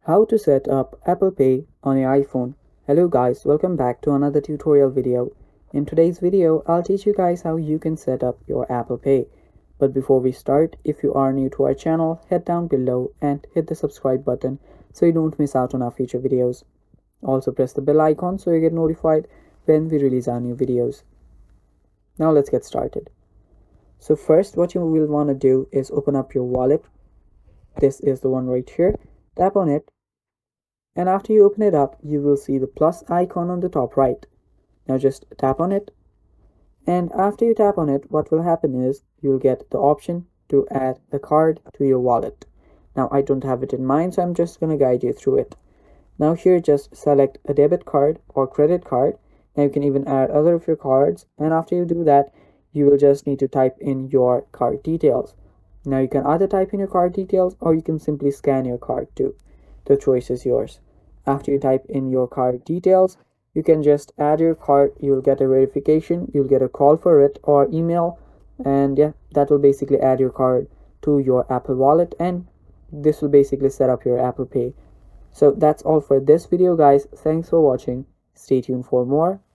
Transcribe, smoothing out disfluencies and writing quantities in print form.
How to set up Apple Pay on your iPhone. Hello guys, welcome back to another tutorial video. In today's video, I'll teach you guys how you can set up your Apple Pay. But before we start, if you are new to our channel, head down below and hit the subscribe button so you don't miss out on our future videos. Also press the bell icon so you get notified when we release our new videos. Now let's get started. So first, what you will want to do is open up your wallet. This is the one right here. Tap on it. And after you open it up, you will see the plus icon on the top right. Now just tap on it. And after you tap on it, what will happen is you'll get the option to add a card to your wallet. Now I don't have it in mind, so I'm just going to guide you through it. Now here just select a debit card or credit card. Now you can even add other of your cards. And after you do that, you will just need to type in your card details. Now you can either type in your card details or you can simply scan your card too. The choice is yours. After you type in your card details, you can just add your card. You'll get a verification, you'll get a call for it or email, and yeah, that will basically add your card to your Apple Wallet, and this will basically set up your Apple Pay. So that's all for this video guys. Thanks for watching. Stay tuned for more.